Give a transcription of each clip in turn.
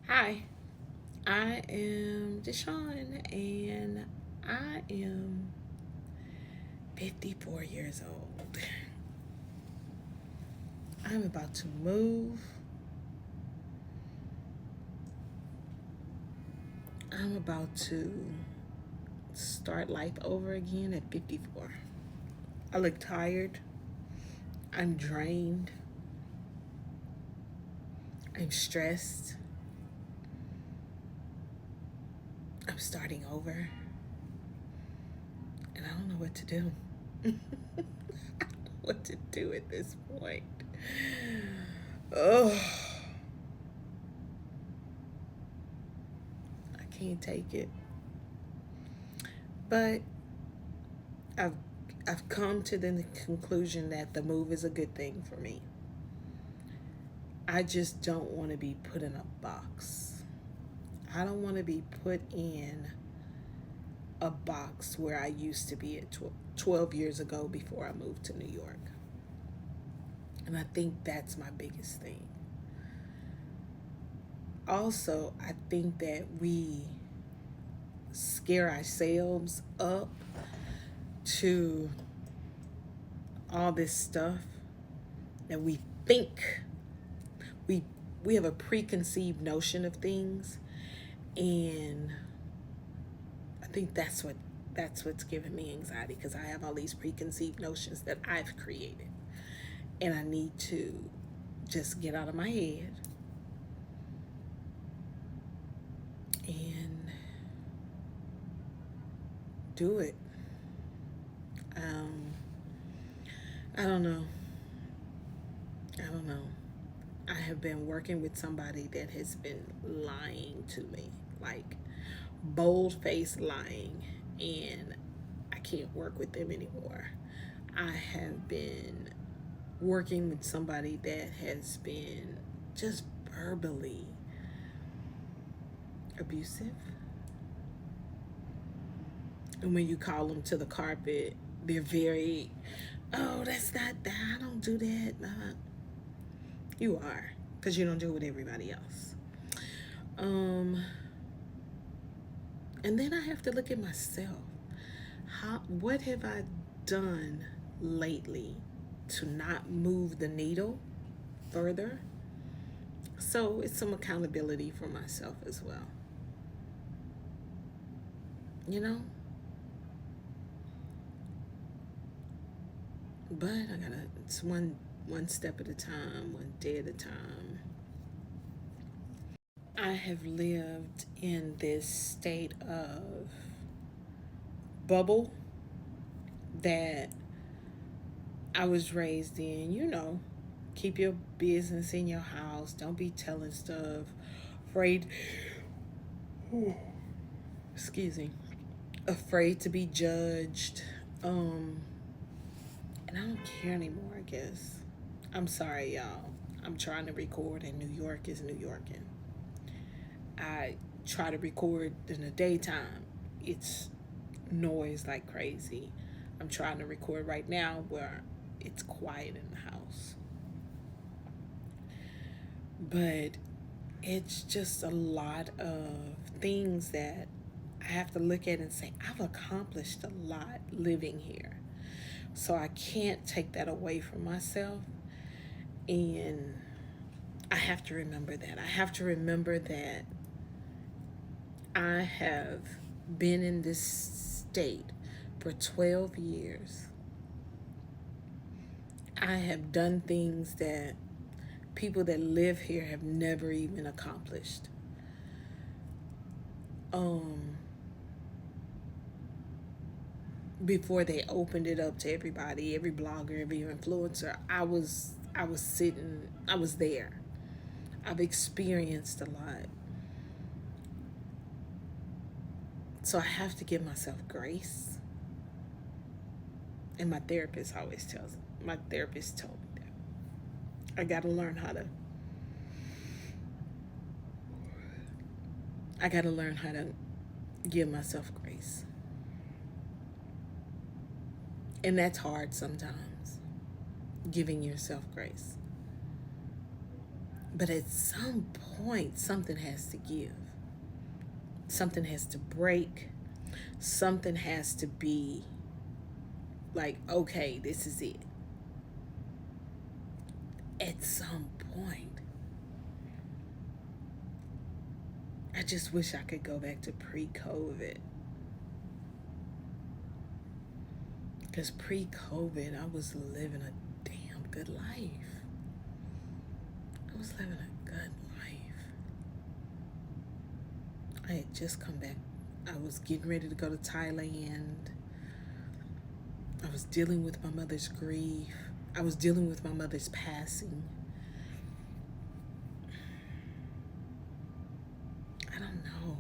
Hi, I am Deshawn and I am 54 years old. I'm about to move. I'm about to start life over again at 54. I look tired. I'm drained. I'm stressed. I'm starting over and I don't know what to do. I don't know what to do at this point. Oh, I can't take it. But I've I've come to the conclusion that the move is a good thing for me. I just don't want to be put in a box. I don't want to be put in a box where I used to be at 12 years ago before I moved to New York. And I think that's my biggest thing. Also, I think that we scare ourselves up to all this stuff that we think we we have a preconceived notion of things, and I think that's what's giving me anxiety because I have all these preconceived notions that I've created, and I need to just get out of my head and do it. um I don't know. I don't know. I have been working with somebody that has been lying to me, like bold faced lying, and I can't work with them anymore. I have been working with somebody that has been just verbally abusive. And when you call them to the carpet, they're very, oh, that's not that. I don't do that. You are, because you don't do it with everybody else. Um, and then I have to look at myself. What have I done lately to not move the needle further? So it's some accountability for myself as well. You know, but I gotta. It's one step at a time, one day at a time. I have lived in this state of bubble that I was raised in. Keep your business in your house. Don't be telling stuff. Afraid, excuse me, afraid to be judged. Um, and I don't care anymore, I guess. I'm sorry, y'all. I'm trying to record, and New York is New Yorking. I try to record in the daytime. It's noise like crazy. I'm trying to record right now where it's quiet in the house. But it's just a lot of things that I have to look at and say, I've accomplished a lot living here. So I can't take that away from myself. And I have to remember that. I have to remember that I have been in this state for 12 years. I have done things that people that live here have never even accomplished. Um, Before they opened it up to everybody, every blogger, every influencer, I was sitting, I was there. I've experienced a lot. So I have to give myself grace. And my therapist told me that. I gotta learn how to give myself grace. And that's hard sometimes, giving yourself grace. But at some point, something has to give. Something has to break. Something has to be like, okay, this is it. At some point. I just wish I could go back to pre-COVID. Because pre-COVID, I was living a damn good life. I was living a good life. I had just come back. I was getting ready to go to Thailand. I was dealing with my mother's grief. I was dealing with my mother's passing. I don't know.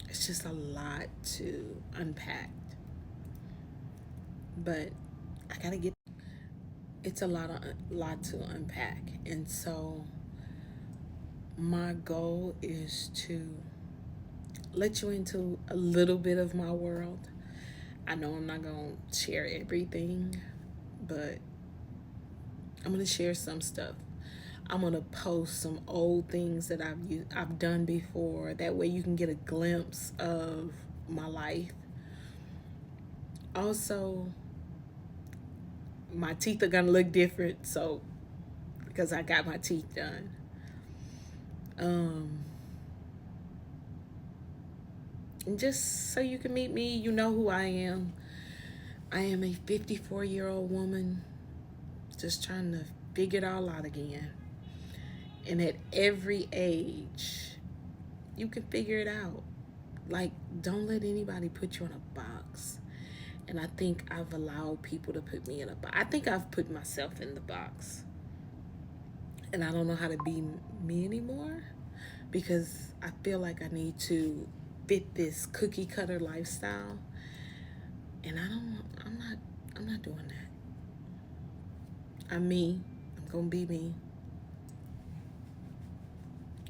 It's just a lot to unpack. But I gotta get. It's a lot to unpack, and so my goal is to let you into a little bit of my world. I know I'm not gonna share everything, but I'm gonna share some stuff. I'm gonna post some old things that I've done before. That way you can get a glimpse of my life. Also, my teeth are gonna look different, so because I got my teeth done. Um, and just so you can meet me, you know who I am. I am a 54-year-old woman just trying to figure it all out again. And at every age, you can figure it out. Like, don't let anybody put you in a box. And I think I've allowed people to put me in a box. I think I've put myself in the box. And I don't know how to be me anymore because I feel like I need to fit this cookie cutter lifestyle. And I'm not doing that. I'm me. I'm gonna be me.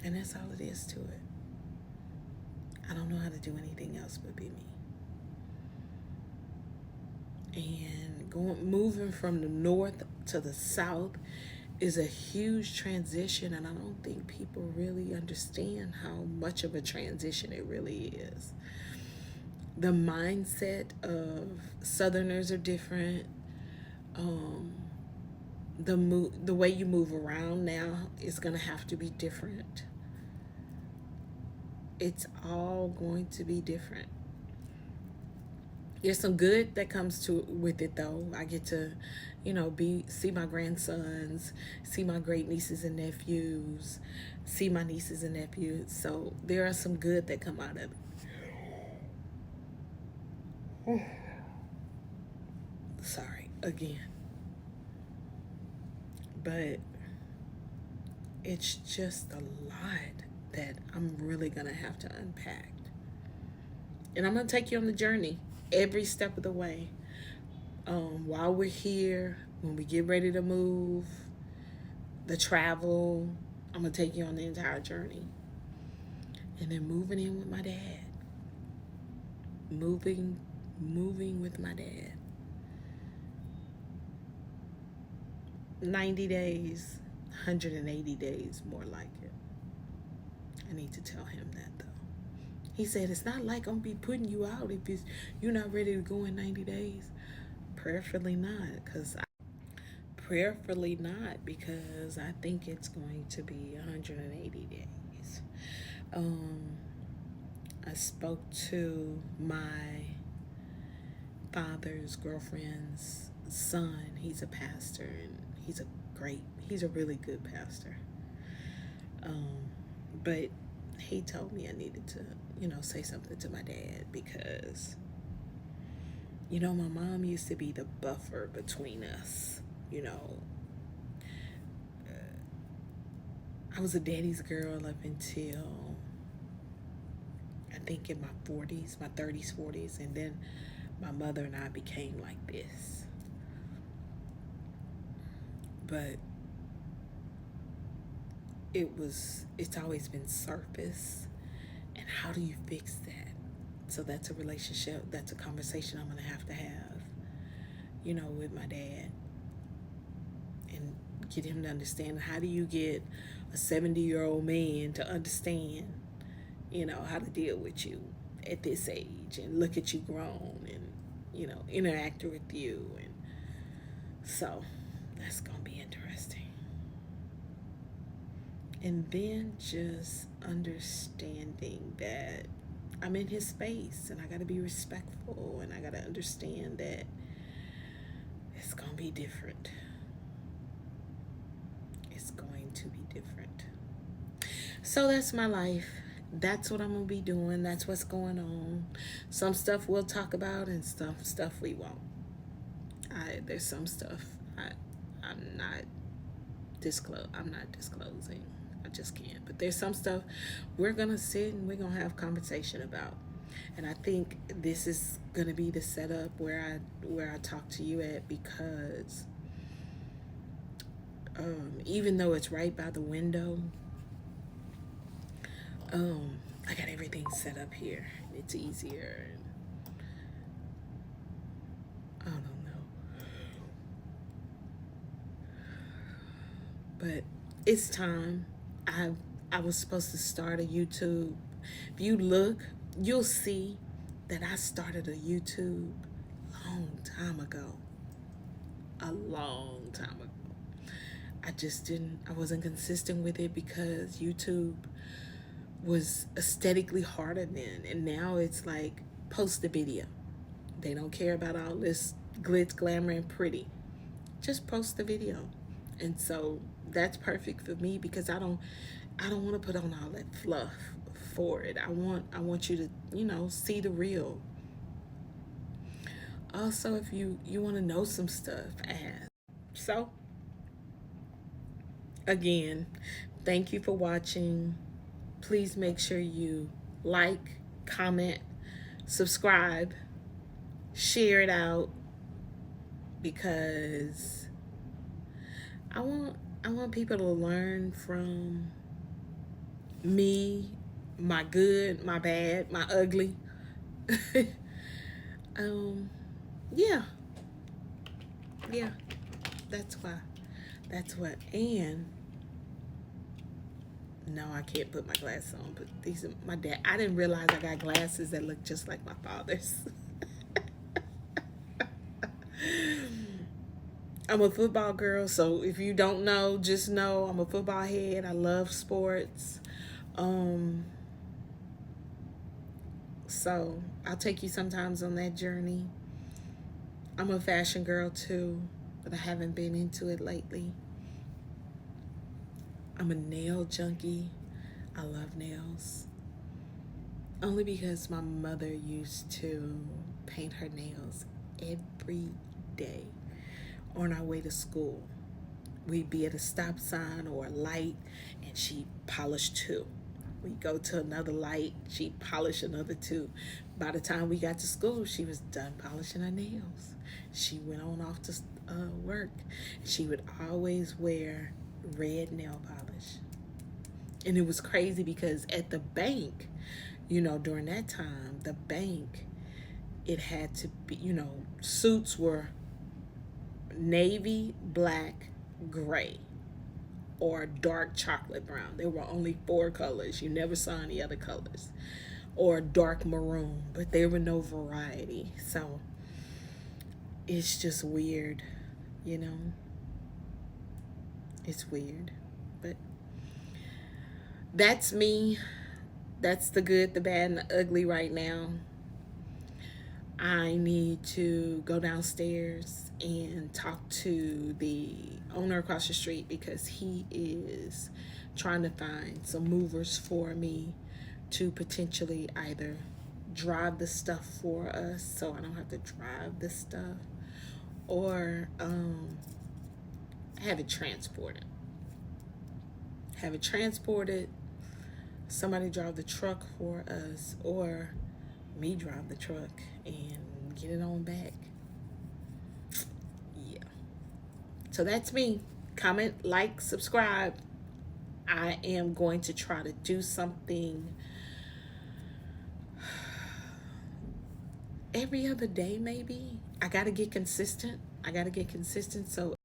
And that's all it is to it. I don't know how to do anything else but be me. And moving from the north to the south is a huge transition, and I don't think people really understand how much of a transition it really is. The mindset of Southerners are different. Um, the way you move around now is gonna have to be different. It's all going to be different. There's some good that comes to with it though. I get to, see my grandsons, see my great nieces and nephews, see my nieces and nephews. So there are some good that come out of it. Sorry again. But it's just a lot that I'm really gonna have to unpack. And I'm gonna take you on the journey every step of the way. While we're here, when we get ready to move, the travel, I'm gonna take you on the entire journey. And then moving in with my dad. Moving with my dad. 90 days, 180 days, more like it. I need to tell him that though. He said it's not like I'm gonna be putting you out if you're not ready to go in 90 days. Prayerfully not, because I think it's going to be 180 days. I spoke to my father's girlfriend's son. He's a pastor, and he's a really good pastor. But he told me I needed to, say something to my dad because, my mom used to be the buffer between us. I was a daddy's girl up until I think in my 40s, my 30s, 40s, and then my mother and I became like this. But it's always been surface. And how do you fix that? So that's a relationship, that's a conversation I'm gonna have, with my dad. and get him to understand. How do you get a 70-year-old man to understand, how to deal with you at this age and look at you grown and, interact with you? And so that's going to be interesting. And then just understanding that I'm in his space and I got to be respectful and I got to understand that it's going to be different. It's going to be different. So that's my life. That's what I'm going to be doing. That's what's going on. Some stuff we'll talk about and stuff we won't. There's some stuff I'm not disclosing. I just can't. But there's some stuff we're going to sit and we're going to have conversation about. And I think this is going to be the setup where I talk to you at, because even though it's right by the window, I got everything set up here. It's easier. I don't know. But it's time. I was supposed to start a YouTube. If you look, you'll see that I started a YouTube a long time ago. I wasn't consistent with it because YouTube was aesthetically harder then, and now it's like, post the video. They don't care about all this glitz, glamour, and pretty. Just post the video. And so that's perfect for me, because I don't want to put on all that fluff for it. I want you to, see the real. Also, if you want to know some stuff, ask. So, again, thank you for watching. Please make sure you like, comment, subscribe, share it out, because I want people to learn from me, my good, my bad, my ugly. Yeah, that's what. And no, I can't put my glasses on, but these are my dad. I didn't realize I got glasses that look just like my father's. I'm a football girl, so if you don't know, just know I'm a football head. I love sports. So I'll take you sometimes on that journey. I'm a fashion girl too, but I haven't been into it lately. I'm a nail junkie. I love nails. Only because my mother used to paint her nails every day on our way to school. We'd be at a stop sign or a light, and she'd polish two. We'd go to another light, she'd polish another two. By the time we got to school, she was done polishing her nails. She went on off to work. She would always wear red nail polish. And it was crazy because at the bank, during that time, the bank, it had to be, suits were navy, black, gray, or dark chocolate brown. There were only 4 colors. You never saw any other colors. Or dark maroon, but there were no variety. So it's just weird, It's weird. But that's me. That's the good, the bad, and the ugly right now. I need to go downstairs and talk to the owner across the street, because he is trying to find some movers for me to potentially either drive the stuff for us so I don't have to drive the stuff, or have it transported. Somebody drive the truck for us, or me drive the truck and get it on back. Yeah. So that's me. Comment, like, subscribe. I am going to try to do something every other day, maybe. I got to get consistent. So